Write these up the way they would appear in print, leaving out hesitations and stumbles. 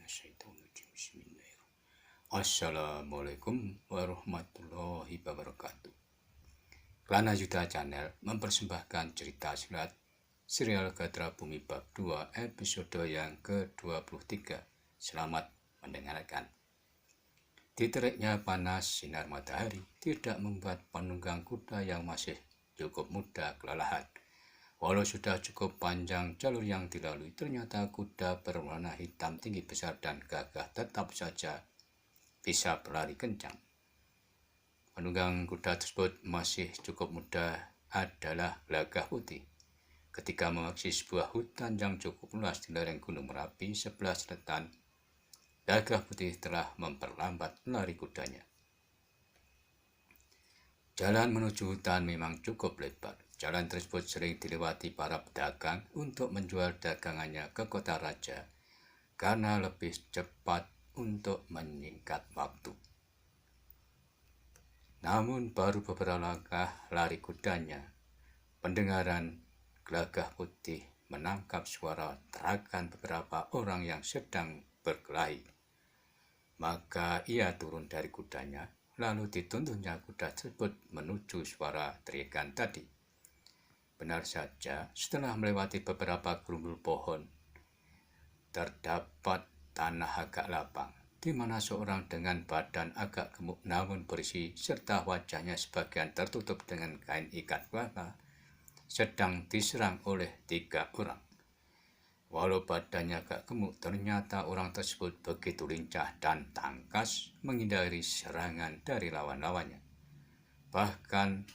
minasyaitonirrajim. Bismillahirrahmanirrahim. Assalamualaikum warahmatullahi wabarakatuh. Klana Yuda Channel mempersembahkan cerita silat serial Gatra Bumi Bab 2 episode yang ke-23. Selamat mendengarkan. Diteriknya panas sinar matahari tidak membuat penunggang kuda yang masih cukup muda kelelahan. Walau sudah cukup panjang jalur yang dilalui, ternyata kuda berwarna hitam tinggi besar dan gagah tetap saja bisa berlari kencang. Penunggang kuda tersebut masih cukup muda adalah Gagah Putih. Ketika memasuki sebuah hutan yang cukup luas di lereng Gunung Merapi sebelah selatan, Gagah Putih telah memperlambat lari kudanya. Jalan menuju hutan memang cukup lebar. Jalan tersebut sering dilewati para pedagang untuk menjual dagangannya ke kota raja karena lebih cepat untuk menyingkat waktu. Namun baru beberapa langkah lari kudanya, pendengaran Gagah Putih menangkap suara teriakan beberapa orang yang sedang berkelahi. Maka ia turun dari kudanya, lalu dituntunnya kuda tersebut menuju suara teriakan tadi. Benar saja, setelah melewati beberapa gerumbul pohon, terdapat tanah agak lapang, di mana seorang dengan badan agak gemuk namun berisi serta wajahnya sebagian tertutup dengan kain ikat kepala, sedang diserang oleh 3 orang. Walau badannya agak gemuk, ternyata orang tersebut begitu lincah dan tangkas menghindari serangan dari lawan-lawannya. Bahkan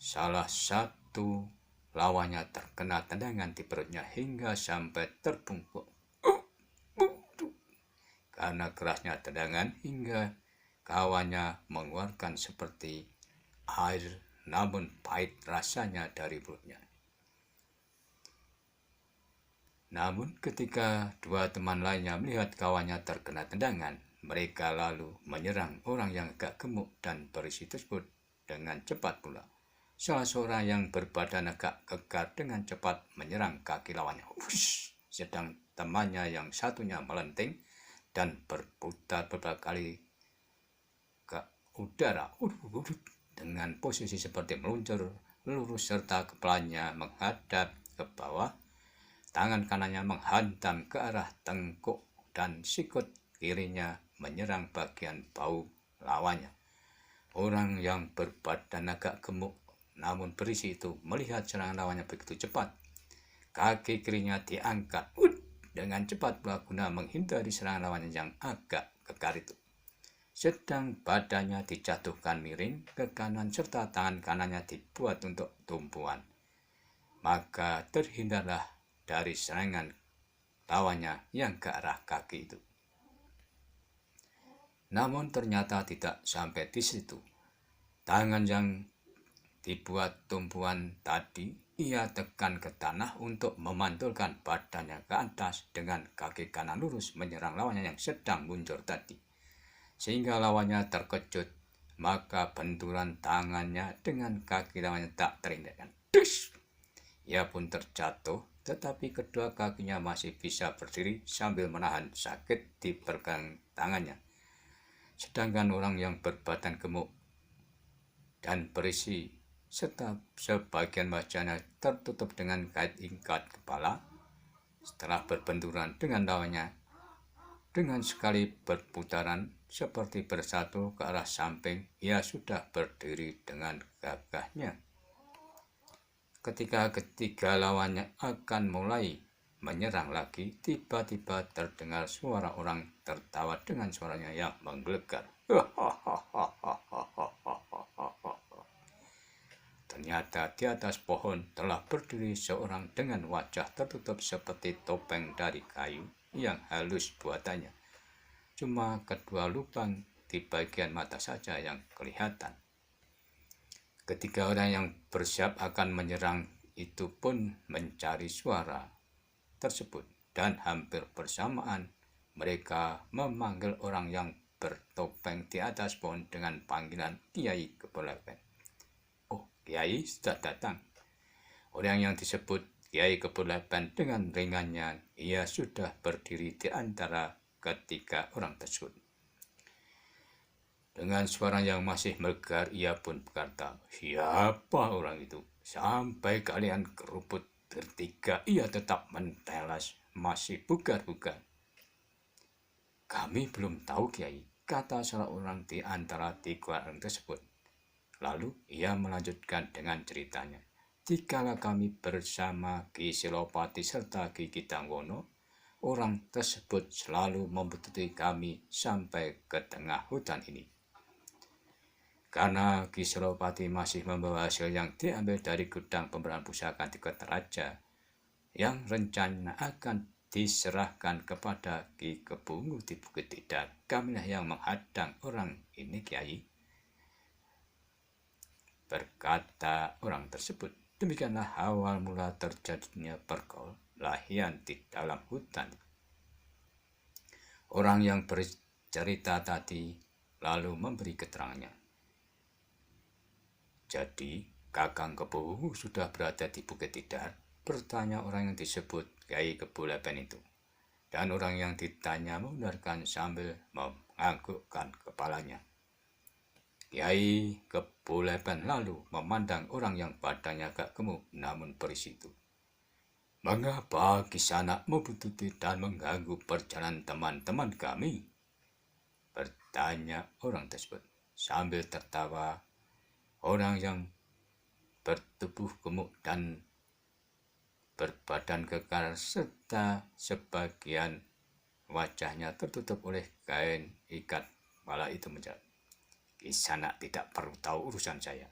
salah satu lawannya terkena tendangan di perutnya hingga sampai terbungkuk. Karena kerasnya tendangan hingga kawannya mengeluarkan seperti air, namun pahit rasanya dari perutnya. Namun ketika 2 teman lainnya melihat kawannya terkena tendangan, mereka lalu menyerang orang yang agak gemuk dan berisi tersebut dengan cepat pula. Salah seorang yang berbadan agak kekar dengan cepat menyerang kaki lawannya. Sedang temannya yang satunya melenting dan berputar beberapa kali ke udara dengan posisi seperti meluncur lurus serta kepalanya menghadap ke bawah. Tangan kanannya menghantam ke arah tengkuk dan sikut kirinya menyerang bagian bau lawannya. Orang yang berbadan agak gemuk namun berisi itu melihat serangan lawannya begitu cepat. Kaki kirinya diangkat dengan cepat guna menghindari serangan lawannya yang agak kekar itu. Sedang badannya dijatuhkan miring ke kanan serta tangan kanannya dibuat untuk tumpuan. Maka terhindarlah dari serangan lawannya yang ke arah kaki itu. Namun ternyata tidak sampai di situ. Tangan yang dibuat tumpuan tadi ia tekan ke tanah untuk memantulkan badannya ke atas dengan kaki kanan lurus menyerang lawannya yang sedang muncul tadi. Sehingga lawannya terkejut, maka benturan tangannya dengan kaki lawannya tak terhindarkan. Ia pun terjatuh, tetapi kedua kakinya masih bisa berdiri sambil menahan sakit di pergelangan tangannya. Sedangkan orang yang berbadan gemuk dan berisi serta sebagian wajahnya tertutup dengan kain ikat kepala, setelah berbenturan dengan lawannya, dengan sekali berputaran seperti bersatu ke arah samping, ia sudah berdiri dengan gagahnya. Ketika ketiga lawannya akan mulai menyerang lagi, tiba-tiba terdengar suara orang tertawa dengan suaranya yang menggelegar. Ternyata di atas pohon telah berdiri seorang dengan wajah tertutup seperti topeng dari kayu yang halus buatannya. Cuma kedua lubang di bagian mata saja yang kelihatan. Ketiga orang yang bersiap akan menyerang itu pun mencari suara tersebut, dan hampir bersamaan mereka memanggil orang yang bertopeng di atas pohon dengan panggilan Kiai Kepulauan. Oh, Kiai sudah datang. Orang yang disebut Kiai Kepulauan dengan ringannya ia sudah berdiri di antara ketika orang tersebut. Dengan suara yang masih melegar, ia pun berkata, "Siapa orang itu? Sampai kalian keruput bertiga, ia tetap menteles, masih bugar-bugar." "Kami belum tahu, Kiai," kata salah orang di antara tiga orang tersebut. Lalu ia melanjutkan dengan ceritanya. "Dikala kami bersama Ki Silopati serta Ki Kitanggono, orang tersebut selalu membutuhkan kami sampai ke tengah hutan ini. Karena Ki Silopati masih membawa hasil yang diambil dari gudang pemberian pusaka di Kota Raja, yang rencana akan diserahkan kepada Ki Kebungu di Bukit Tidar. Kamilah yang menghadang orang ini, Kiai," berkata orang tersebut. Demikianlah awal mula terjadinya perkelahian di dalam hutan. Orang yang bercerita tadi lalu memberi keterangannya. "Jadi, Kakang Kebungu sudah berada di Bukit Tidar?" bertanya orang yang disebut Kiai Kebo Lepen itu. Dan orang yang ditanya membenarkan sambil menganggukkan kepalanya. Kiai Kebo Lepen lalu memandang orang yang badannya agak gemuk namun berisi itu. "Mengapa Kisanak membutuhkan dan mengganggu perjalanan teman-teman kami?" bertanya orang tersebut. Sambil tertawa, orang yang bertubuh gemuk dan berbadan kekar serta sebagian wajahnya tertutup oleh kain ikat kepala itu menjawab, "Kisanak tidak perlu tahu urusan saya.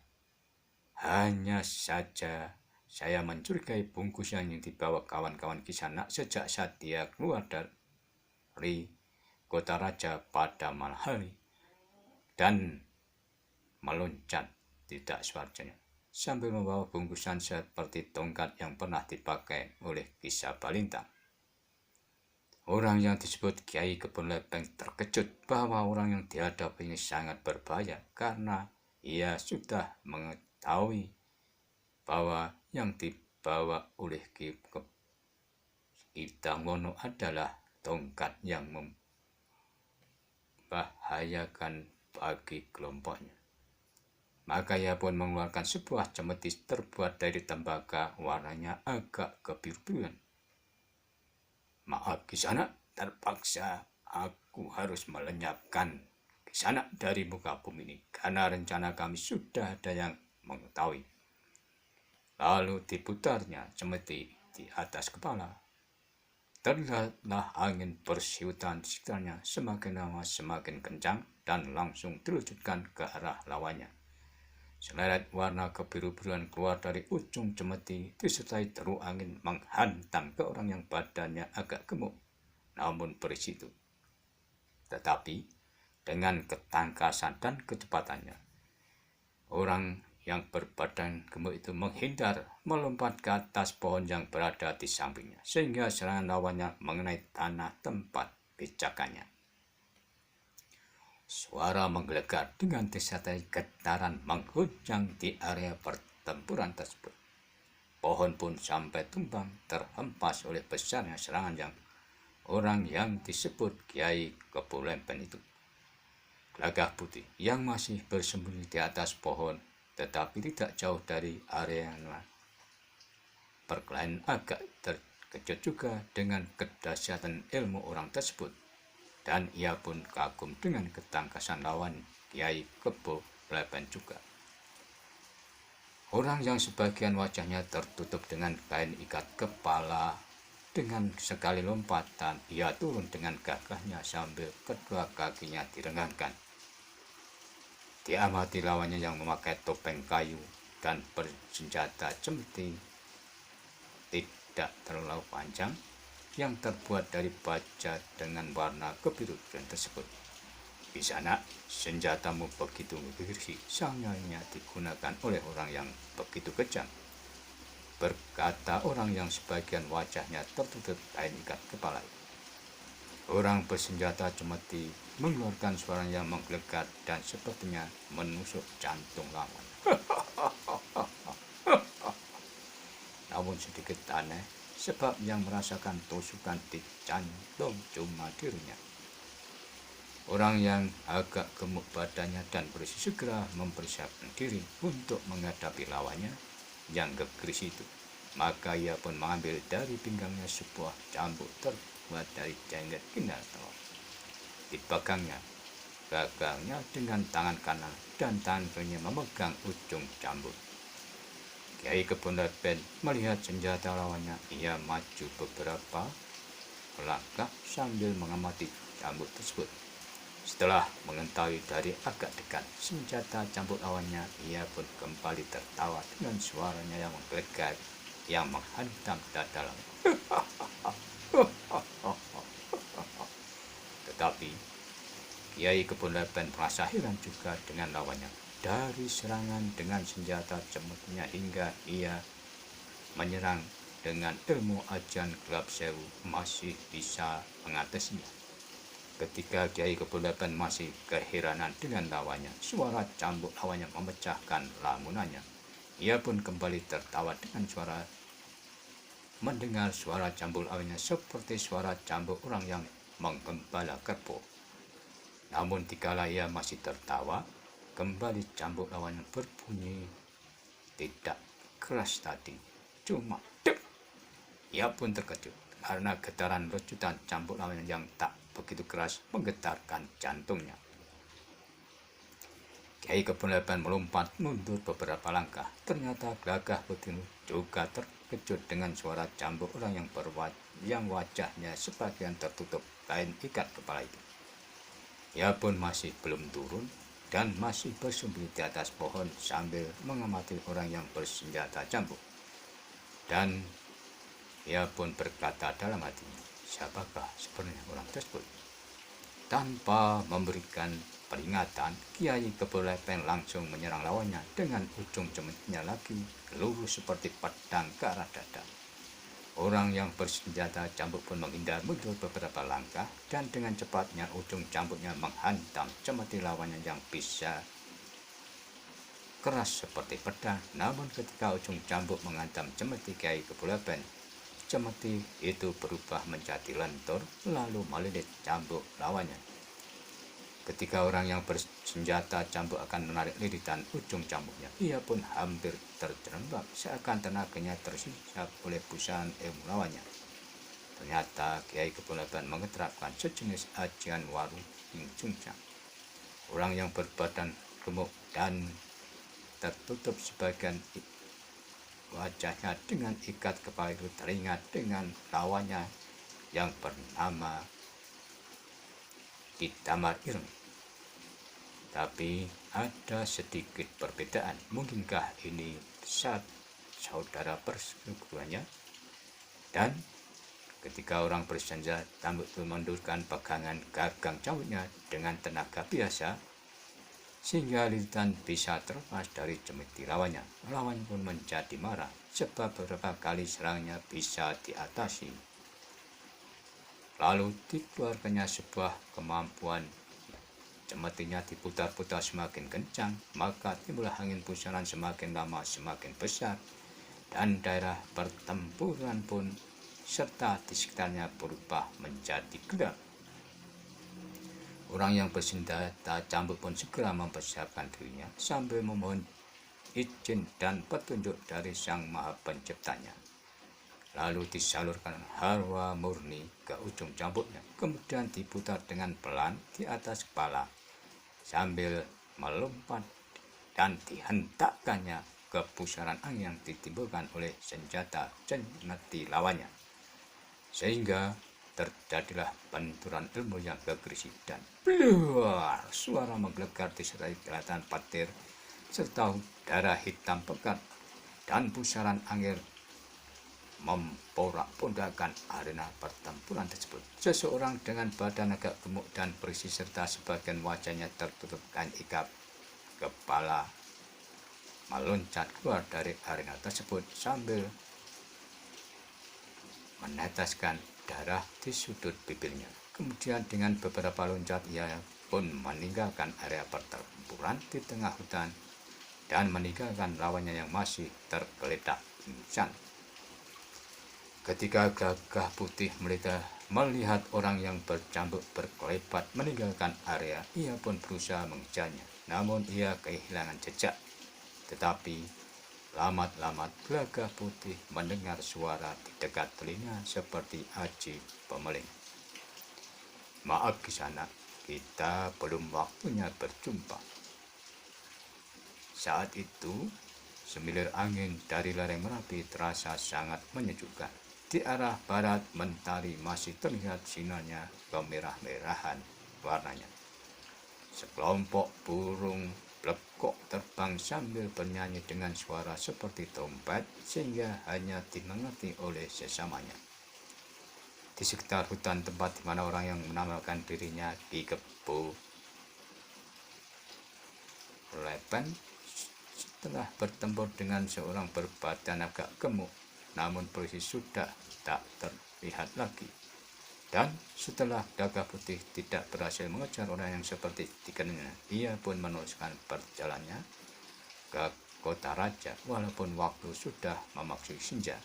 Hanya saja saya mencurigai bungkusan yang dibawa kawan-kawan Kisanak sejak saat dia keluar dari Kota Raja pada malam hari dan meloncat tidak sewajarnya sambil membawa bungkusan seperti tongkat yang pernah dipakai oleh Ki Sabalintang." Orang yang disebut Kiai Kebon Lepeng terkejut bahwa orang yang dihadapi ini sangat berbahaya karena ia sudah mengetahui bahwa yang dibawa oleh Ki Kitanggono adalah tongkat yang membahayakan bagi kelompoknya. Maka ia pun mengeluarkan sebuah cemeti terbuat dari tembaga, warnanya agak kebiru-biruan. "Maaf Kisanak, terpaksa aku harus melenyapkan Kisanak dari muka bumi ini karena rencana kami sudah ada yang mengetahui." Lalu diputarnya cemeti di atas kepala. Terlihatlah angin bersiutan di sekitarnya, semakin lama semakin kencang dan langsung diluncurkan ke arah lawannya. Seleret warna kebiru-biruan keluar dari ujung cemeti disertai deru angin menghantam ke orang yang badannya agak gemuk namun berisi itu. Tetapi dengan ketangkasan dan kecepatannya, orang yang berbadan gemuk itu menghindar, melompat ke atas pohon yang berada di sampingnya sehingga serangan lawannya mengenai tanah tempat pijakannya. Suara menggelegar dengan disertai getaran menghujam di area pertempuran tersebut. Pohon pun sampai tumbang terhempas oleh besarnya serangan yang orang yang disebut Kiai Kebo Lempen itu. Gagak putih yang masih bersembunyi di atas pohon tetapi tidak jauh dari area perkelahian agak terkejut juga dengan kedahsyatan ilmu orang tersebut. Dan ia pun kagum dengan ketangkasan lawan Kiai Kebo Lepeng juga. Orang yang sebagian wajahnya tertutup dengan kain ikat kepala, dengan sekali lompatan ia turun dengan gagahnya sambil kedua kakinya direnggangkan. Diamati lawannya yang memakai topeng kayu dan bersenjata cemeti tidak terlalu panjang yang terbuat dari baja dengan warna kebiru-biruan tersebut. "Kisanak, senjatamu begitu bersih, sayangnya digunakan oleh orang yang begitu kejam," berkata orang yang sebagian wajahnya tertutup kain ikat kepala. Orang bersenjata cemeti mengeluarkan suara yang menggelegar dan sepertinya menusuk jantung lawan. Namun sedikit aneh, sebab yang merasakan tusukan di jantung cuma dirinya. Orang yang agak gemuk badannya dan berisi segera mempersiapkan diri untuk menghadapi lawannya yang gegeris itu. Maka ia pun mengambil dari pinggangnya sebuah cambuk terbuat dari jenggot kinar telur. Dipegangnya gagangnya dengan tangan kanan dan tangan kirinya memegang ujung cambuk. Kiai Kebon Lepen melihat senjata lawannya. Ia maju beberapa langkah sambil mengamati cambuk tersebut. Setelah mengetahui dari agak dekat senjata cambuk lawannya, ia pun kembali tertawa dengan suaranya yang menggelegar yang menghantam dada lawan. Tetapi Kiai Kebon Lepen merasa heran juga dengan lawannya. Dari serangan dengan senjata cemetinya hingga ia menyerang dengan ilmu ajian gelap sewu masih bisa mengatasinya. Ketika Kiai Kebon Lepen masih keheranan dengan lawannya, suara cambuk lawannya memecahkan lamunannya. Ia pun kembali tertawa dengan suara mendengar suara cambuk lawannya seperti suara cambuk orang yang menggembala kerbau. Namun dikala ia masih tertawa, kembali cambuk lawannya berbunyi tidak keras tadi, cuma dek. Ia pun terkejut karena getaran lecutan cambuk lawannya yang tak begitu keras menggetarkan jantungnya. Kiai Kebon Lepen melompat mundur beberapa langkah. Ternyata Gagah Putih juga terkejut dengan suara cambuk orang yang wajahnya sebagian tertutup kain ikat kepala itu. Ia pun masih belum turun dan masih bersembunyi di atas pohon sambil mengamati orang yang bersenjata cambuk. Dan ia pun berkata dalam hatinya, siapakah sebenarnya orang tersebut? Tanpa memberikan peringatan, Kiai Kebon Lepen langsung menyerang lawannya dengan ujung cemetinya lagi lurus seperti pedang ke arah dada. Orang yang bersenjata cambuk pun menghindar mundur beberapa langkah dan dengan cepatnya ujung cambuknya menghantam cemeti lawannya yang bisa keras seperti pedang. Namun ketika ujung cambuk menghantam cemeti Kiai Kebon Lepen, cemeti itu berubah menjadi lentur lalu melilit cambuk lawannya. Ketika orang yang bersenjata cambuk akan menarik liritan ujung cambuknya, ia pun hampir terjerembab seakan tenaganya tersisa oleh pusaran ilmu lawannya. Ternyata Kiai Kebon Lepen mengeterapkan sejenis ajian waru Ing Sungcang. Orang yang berbadan gemuk dan tertutup sebagian wajahnya dengan ikat kepala itu teringat dengan lawannya yang bernama Ki Damar Ireng. Tapi ada sedikit perbedaan. Mungkinkah ini saudara perseguruannya? Dan ketika orang bersenjata cambuk itu mendurkan pegangan gagang cambuknya dengan tenaga biasa, sehingga liritan bisa terlepas dari cemeti lawannya. Lawan pun menjadi marah sebab beberapa kali serangannya bisa diatasi. Lalu dikeluarkannya sebuah kemampuan. Cemetinya diputar-putar semakin kencang, maka timbullah angin pusaran semakin lama semakin besar, dan daerah pertempuran pun serta di sekitarnya berubah menjadi gelap. Orang yang bersenjata cambuk pun segera mempersiapkan dirinya sambil memohon izin dan petunjuk dari Sang Maha Penciptanya. Lalu disalurkan hawa murni ke ujung cambuknya, kemudian diputar dengan pelan di atas kepala sambil melompat dan dihentakkannya ke pusaran angin yang ditimbulkan oleh senjata cemeti lawannya, sehingga terjadilah benturan ilmu yang gegerisi dan bluar, suara menggelegar disertai kelihatan petir serta darah hitam pekat dan pusaran angin memporak-pondakan arena pertempuran tersebut. Seseorang dengan badan agak gemuk dan berisi serta sebagian wajahnya tertutup kain ikat kepala meloncat keluar dari arena tersebut sambil meneteskan darah di sudut bibirnya. Kemudian dengan beberapa loncat ia pun meninggalkan area pertempuran di tengah hutan dan meninggalkan lawannya yang masih tergeletak pingsan. Ketika Gagah Putih melihat Melihat orang yang bercambuk berkelebat meninggalkan area, ia pun berusaha mengejarnya. Namun ia kehilangan jejak. Tetapi lamat-lamat Gagah Putih mendengar suara di dekat telinga seperti aji pemeling. Maaf Kisana, kita belum waktunya berjumpa. Saat itu, semilir angin dari lereng Merapi terasa sangat menyejukkan. Di arah barat mentari masih terlihat sinarnya kemerah-merahan warnanya. Sekelompok burung blekok terbang sambil bernyanyi dengan suara seperti trompet sehingga hanya dimengerti oleh sesamanya. Di sekitar hutan tempat di mana orang yang menamakan dirinya Ki Kebo Lepen setelah bertempur dengan seorang berbadan agak gemuk, namun polisi sudah tak terlihat lagi. Dan setelah Gagah Putih tidak berhasil mengejar orang yang seperti dikenalnya, ia pun meneruskan perjalanannya ke kota raja. Walaupun waktu sudah memasuki senja,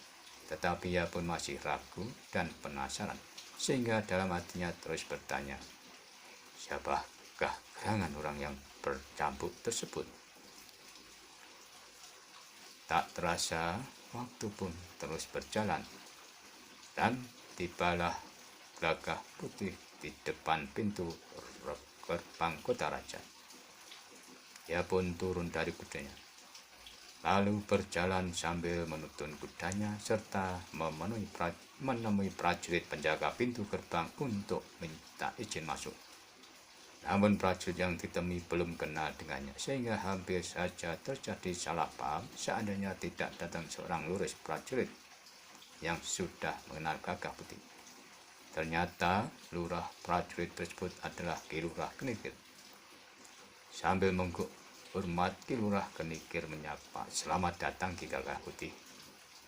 tetapi ia pun masih ragu dan penasaran, sehingga dalam hatinya terus bertanya, siapakah gerangan orang yang bercambuk tersebut? Tak terasa, waktu pun terus berjalan, dan tibalah Gagah Putih di depan pintu gerbang kota raja. Ia pun turun dari kudanya, lalu berjalan sambil menuntun kudanya serta menemui prajurit penjaga pintu gerbang untuk minta izin masuk. Namun prajurit yang ditemui belum kenal dengannya, sehingga hampir saja terjadi salah paham seandainya tidak datang seorang lurus prajurit yang sudah mengenal Gagah Putih. Ternyata lurah prajurit tersebut adalah Ki Lurah Kenikir. Sambil menghormat, Ki Lurah Kenikir menyapa, "Selamat datang Ki Gagah Putih."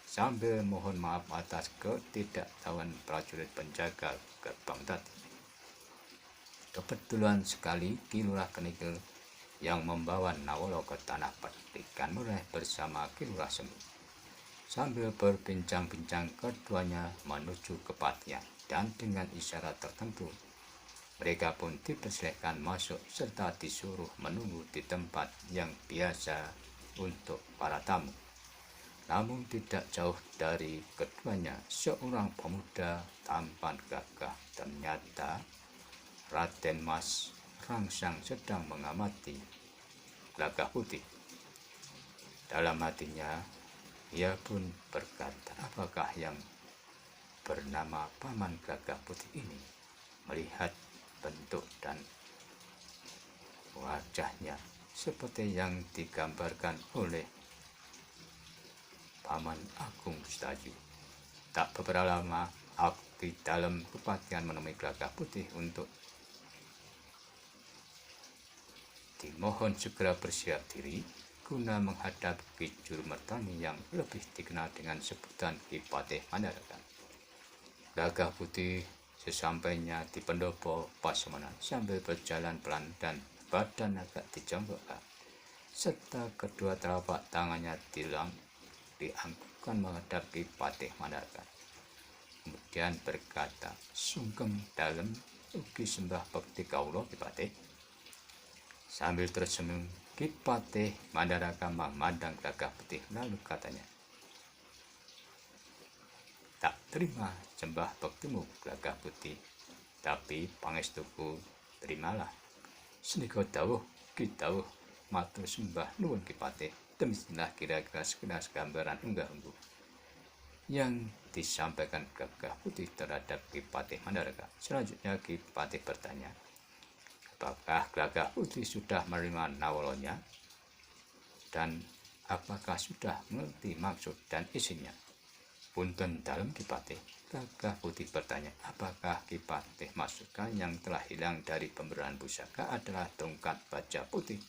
Sambil mohon maaf atas ketidaktahuan prajurit penjaga gerbang tadi. Kebetulan sekali Ki Lurah Kenikir yang membawa Nawolo ke tanah Petikan Mureh bersama Ki Lurah Semi. Sambil berbincang-bincang, keduanya menuju ke Patian, dan dengan isyarat tertentu mereka pun dipersilahkan masuk serta disuruh menunggu di tempat yang biasa untuk para tamu. Namun tidak jauh dari keduanya seorang pemuda tampan gagah. Ternyata Raden Mas Rangsang sedang mengamati Gagah Putih. Dalam hatinya ia pun berkata, apakah yang bernama Paman Gagah Putih ini melihat bentuk dan wajahnya seperti yang digambarkan oleh Paman Agung Stayu. Tak beberapa lama abdi dalam kepatian menemui Gagah Putih untuk dimohon segera bersiap diri guna menghadapi Ki Jurmertani yang lebih dikenal dengan sebutan Ki Patih Mandarakan. Gagah Putih sesampainya di pendopo Pasemonan sambil berjalan pelan dan badan agak dijongkokkan, serta kedua telapak tangannya dianggukan menghadap Ki Patih Mandarakan. Kemudian berkata, "Sungkem dalem ugi sembah bekti kawula Ki Patih." Sambil tersenyum, Ki Patih Mandarakan memandang Gagah Putih lalu katanya, "Tak terima sembah bektimu Gagah Putih, tapi pangestuku terimalah. Senika dawuh Ki dawuh matur sembah nuwun Ki Patih." Demikianlah kira-kira sekilas gambaran unggah-ungguh yang disampaikan Gagah Putih terhadap Ki Patih Mandarakan. Selanjutnya Ki Patih bertanya, apakah Gagah Putih sudah menerima nawolonya dan apakah sudah mengerti maksud dan isinya? Punten dalem Ki Patih. Gagah Putih bertanya, apakah Ki Patih maksudkan yang telah hilang dari pemberian pusaka adalah tongkat baja putih,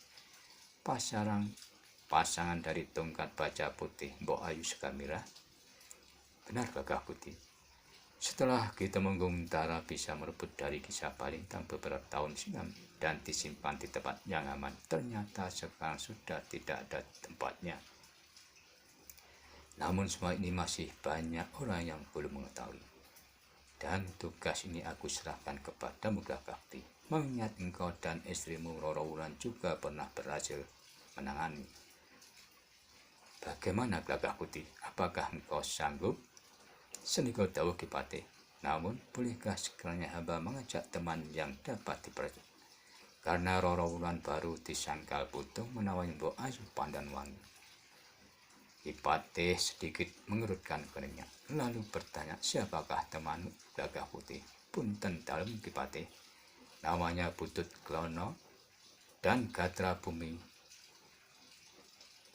pasangan dari tongkat baja putih Mbok Ayu Sekamira? Benar Gagah Putih. Setelah Ki Temenggung Utara bisa merebut dari Kisah Palintang beberapa tahun silam dan disimpan di tempat yang aman, ternyata sekarang sudah tidak ada tempatnya. Namun semua ini masih banyak orang yang belum mengetahui. Dan tugas ini aku serahkan kepadamu Gagah Putih, mengingat engkau dan istrimu Roro Wulan juga pernah berhasil menangani. Bagaimana Gagah Putih? Apakah engkau sanggup? Seniko dawuh Ki Patih. Namun, bolehkah sekiranya hamba mengajak teman yang dapat dipercaya? Karena Roro Wulan baru disangkal putung menawani Mbok Ayu Pandanwangi. Ki Patih sedikit mengerutkan keningnya, lalu bertanya, siapakah temanmu Gagah Putih? Punten dalem Ki Patih, namanya Butut Klono dan Gatra Bumi.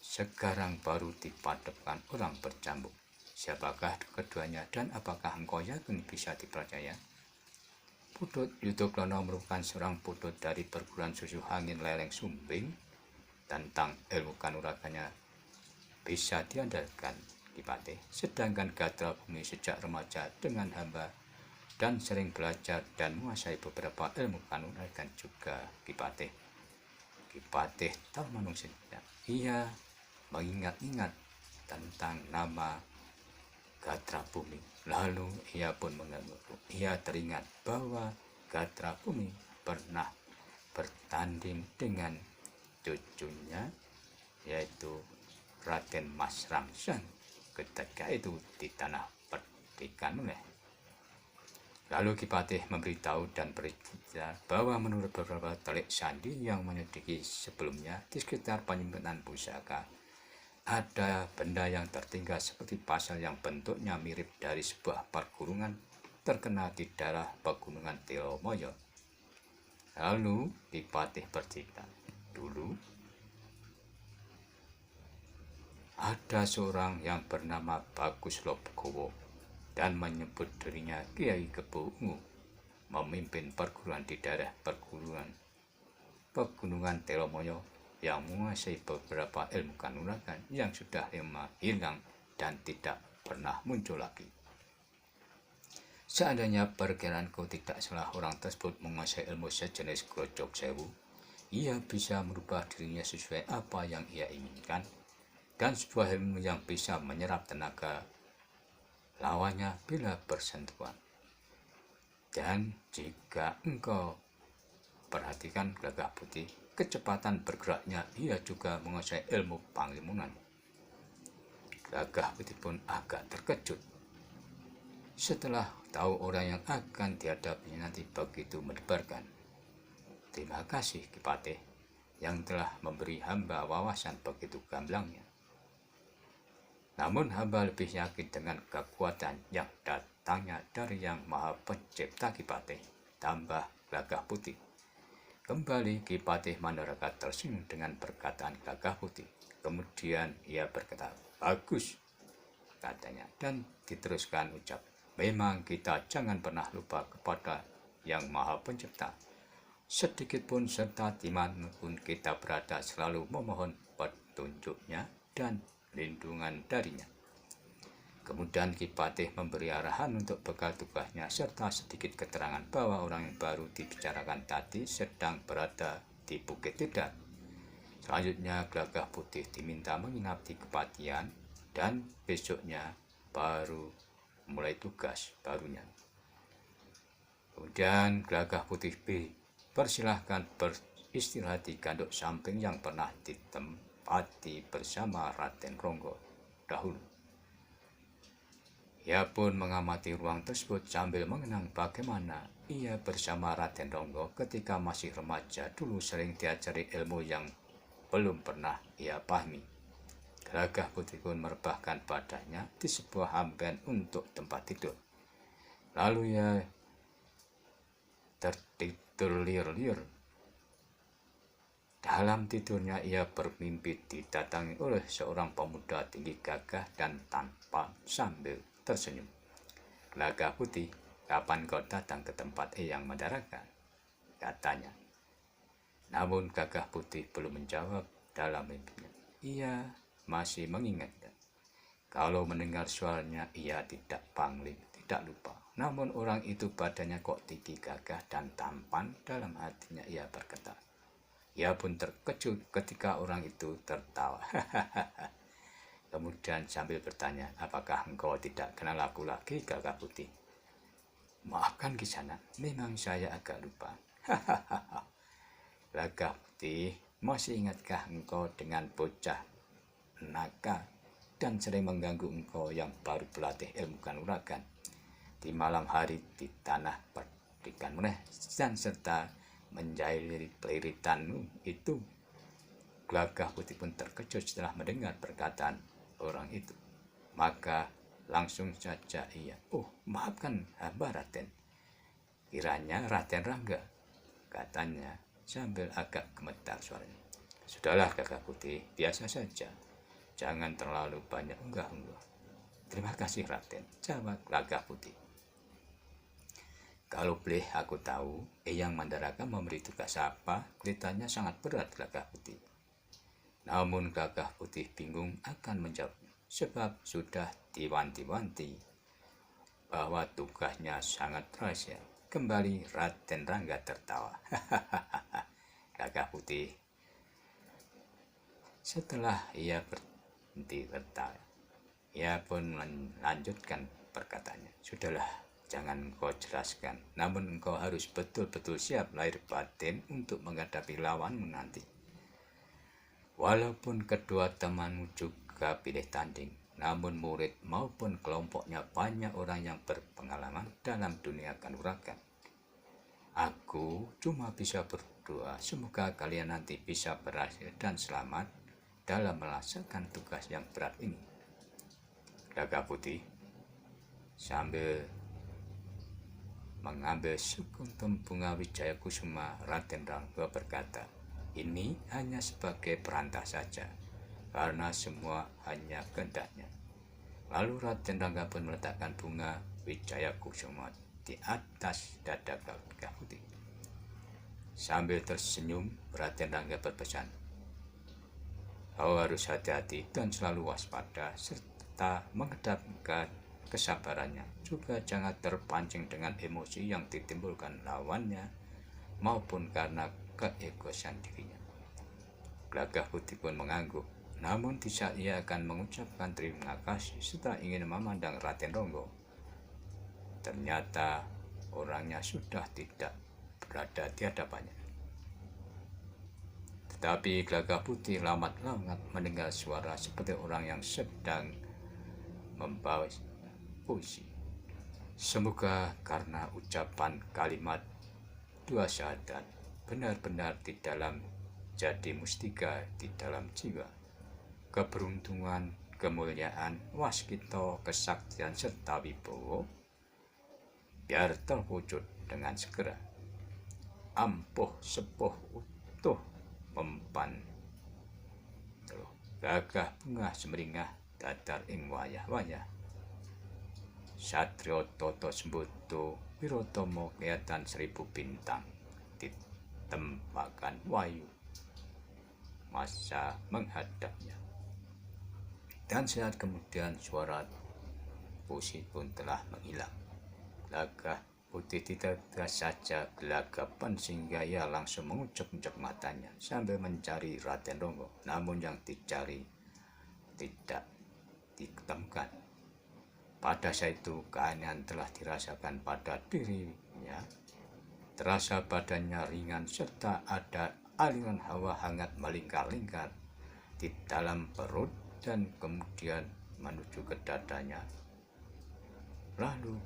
Sekarang baru dipadepkan orang bercambuk. Siapakah keduanya dan apakah engkau yakin bisa dipercaya? Putut Yudhokrono merupakan seorang putut dari perguruan susu angin lereng Sumbing. Tentang ilmu kanuraganya bisa diandalkan Ki Patih. Sedangkan Gatra Bumi sejak remaja dengan hamba dan sering belajar dan menguasai beberapa ilmu kanuragan juga Ki Patih. Ki Patih tahu manusia. Ia mengingat-ingat tentang nama Gatra Bumi. Lalu ia pun mengeluh. Ia teringat bahwa Gatra Bumi pernah bertanding dengan cucunya, yaitu Raden Mas Ramsan, ketika itu di tanah perdikan. Lalu Ki Patih memberitahu dan bercerita bahwa menurut beberapa telik sandi yang menyelidiki sebelumnya di sekitar penyimpanan pusaka, ada benda yang tertinggal seperti pasal yang bentuknya mirip dari sebuah pergunungan terkenal di daerah pegunungan Telomoyo. Lalu Ki Patih bercerita, dulu ada seorang yang bernama Bagus Lobogowo dan menyebut dirinya Kiai Kebo Ungu, memimpin perguruan di daerah pegunungan Telomoyo yang menguasai beberapa ilmu kanuragan yang sudah lama hilang dan tidak pernah muncul lagi. Seandainya perkiraanku tidak salah, orang tersebut menguasai ilmu sejenis Grojok Sewu. Ia bisa merubah dirinya sesuai apa yang ia inginkan, dan sebuah ilmu yang bisa menyerap tenaga lawannya bila bersentuhan. Dan jika engkau perhatikan Gagah Putih, kecepatan bergeraknya ia juga menguasai ilmu panglimunan. Gagah Putih pun agak terkejut setelah tahu orang yang akan dihadapinya nanti begitu mendebarkan. Terima kasih Ki Patih yang telah memberi hamba wawasan begitu gamblangnya. Namun hamba lebih yakin dengan kekuatan yang datangnya dari Yang Maha Pencipta Ki Patih, tambah Gagah Putih. Kembali Ki Patih Mandoraka tersenyum dengan perkataan Gagah Putih. Kemudian ia berkata, bagus, katanya, dan diteruskan ucap, memang kita jangan pernah lupa kepada Yang Maha Pencipta. Sedikit pun serta dimanapun kita berada selalu memohon petunjuknya dan lindungan darinya. Kemudian Ki Patih memberi arahan untuk bekal tugasnya serta sedikit keterangan bahwa orang yang baru dibicarakan tadi sedang berada di Bukit Tidar. Selanjutnya Gagah Putih diminta menginap di Kepatihan dan besoknya baru mulai tugas barunya. Kemudian Gagah Putih persilahkan beristirahat di gandok samping yang pernah ditempati bersama Raden Ronggo dahulu. Ia pun mengamati ruang tersebut sambil mengenang bagaimana ia bersama Raden Ronggo ketika masih remaja dulu sering diajari ilmu yang belum pernah ia pahami. Gagah Putih pun merebahkan badannya di sebuah amben untuk tempat tidur. Lalu ia tertidur liur-liur. Dalam tidurnya ia bermimpi didatangi oleh seorang pemuda tinggi gagah dan tampan sambil tersenyum. Gagah Putih, kapan kau datang ke tempat Eyang Mandoraka? Katanya. Namun Gagah Putih belum menjawab dalam mimpinya. Ia masih mengingatnya. Kalau mendengar suaranya ia tidak pangling, tidak lupa. Namun orang itu badannya kok tinggi gagah dan tampan, dalam hatinya ia berkata. Ia pun terkejut ketika orang itu tertawa. Kemudian sambil bertanya, apakah engkau tidak kenal aku lagi Gagah Putih? Maafkan Kisana, memang saya agak lupa. Gagah Putih, masih ingatkah engkau dengan bocah naga dan sering mengganggu engkau yang baru berlatih ilmu kanuragan di malam hari di tanah perdikanmu dan serta menjahili peliritanmu itu? Gagah Putih pun terkejut setelah mendengar perkataan orang itu. Maka langsung saja ia, maafkan hamba Raden. Kiranya Raden Rangga, katanya sambil agak gemetar suaranya. Sudahlah Gagah Putih, biasa saja. Jangan terlalu banyak unggah-unggah. Terima kasih Raden, jawab Gagah Putih. Kalau boleh aku tahu, Eyang Mandaraka memberi tugas apa? Kelihatannya sangat berat Gagah Putih. Namun Gagah Putih bingung akan menjawab, sebab sudah diwanti-wanti bahwa tugasnya sangat rahasia. Kembali Raden Rangga tertawa. Gagah Putih setelah ia berhenti tertawa, ia pun melanjutkan perkataannya. Sudahlah, jangan kau jelaskan. Namun engkau harus betul-betul siap lahir batin untuk menghadapi lawanmu nanti. Walaupun kedua temanmu juga pilih tanding, namun murid maupun kelompoknya banyak orang yang berpengalaman dalam dunia kanuragan. Aku cuma bisa berdoa semoga kalian nanti bisa berhasil dan selamat dalam melaksanakan tugas yang berat ini. Gagah Putih sambil mengambil sekuntum bunga Wijaya Kusuma, Raden Rangga berkata, ini hanya sebagai perantah saja, karena semua hanya kehendaknya. Lalu Raden Rangga pun meletakkan bunga Wijaya Kusuma di atas dada Gagah Putih. Sambil tersenyum, Raden Rangga berpesan, kau harus hati-hati dan selalu waspada, serta mengedepankan kesabarannya. Juga jangan terpancing dengan emosi yang ditimbulkan lawannya maupun karena keegoisan dirinya. Gagah Putih pun mengangguk. Namun di saat ia akan mengucapkan terima kasih setelah ingin memandang Raden Ronggo, ternyata orangnya sudah tidak berada di hadapannya. Tetapi Gagah Putih lambat-lambat mendengar suara seperti orang yang sedang membawa puisi. Semoga karena ucapan kalimat dua syahadat benar-benar di dalam jadi mustika di dalam jiwa, keberuntungan, kemuliaan, waskita, kesaktian, serta wibowo biar terwujud dengan segera. Ampuh sepuh utuh mempan gagah bunga semeringah datar ing wayah-wayah. Satrio Toto Sembuto Wirotomo kelihatan 1000 bintang ditembakkan wayu masa menghadapnya. Dan saat kemudian suara puisi pun telah menghilang. Gagah Putih tidak saja gelagapan sehingga ia langsung mengucek-ucek matanya sambil mencari Raden Ronggo. Namun yang dicari tidak ditemukan. Pada saat itu keanehan telah dirasakan pada dirinya. Terasa badannya ringan serta ada aliran hawa hangat melingkar-lingkar di dalam perut dan kemudian menuju ke dadanya, lalu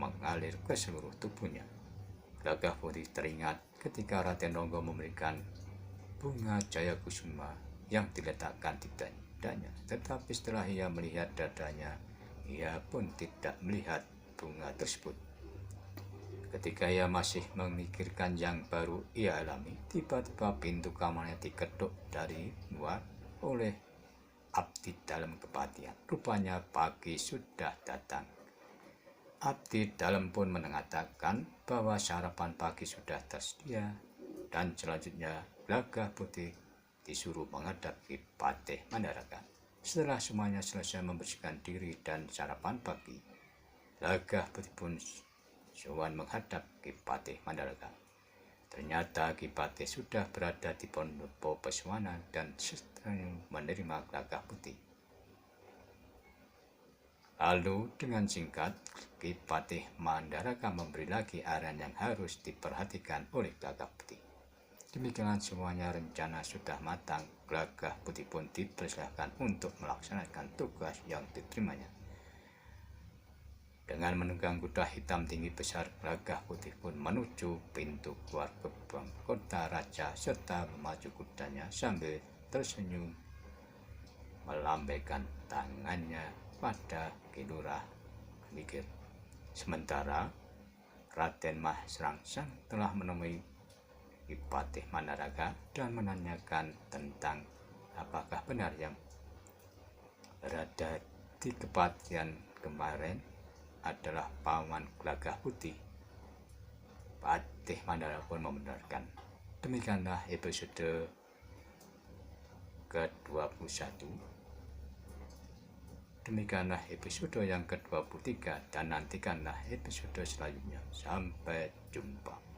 mengalir ke seluruh tubuhnya. Gagah Putih teringat ketika Raden Ronggo memberikan bunga Jaya Kusuma yang diletakkan di dadanya. Tetapi setelah ia melihat dadanya, ia pun tidak melihat bunga tersebut. Ketika ia masih memikirkan yang baru ia alami, tiba-tiba pintu kamarnya diketuk dari luar oleh abdi dalam kepatihan. Rupanya pagi sudah datang. Abdi dalam pun mengatakan bahwa sarapan pagi sudah tersedia dan selanjutnya Gagah Putih disuruh menghadap Ki Patih Mandaraka. Setelah semuanya selesai membersihkan diri dan sarapan pagi, Gagah Putih pun sowan menghadap Ki Patih Mandaraka. Ternyata Ki Patih sudah berada di Pondopo Peswana dan sedang menerima Gagah Putih. Lalu dengan singkat, Ki Patih Mandaraka memberi lagi arahan yang harus diperhatikan oleh Gagah Putih. Demikian semuanya rencana sudah matang. Gagah Putih pun dipersilahkan untuk melaksanakan tugas yang diterimanya. Dengan menunggang kuda hitam tinggi besar, Gagah Putih pun menuju pintu keluar gerbang kota raja serta memacu kudanya sambil tersenyum melambaikan tangannya pada Ki Lurah Mikir. Sementara Raden Mas Rangsang telah menemui Ki Patih Mandaraka dan menanyakan tentang apakah benar yang berada di kepatian kemarin adalah paman Gagah Putih. Patih Mandaraka pun membenarkan. Demikianlah episode ke-21. Demikianlah episode yang ke-23 dan nantikanlah episode selanjutnya. Sampai jumpa.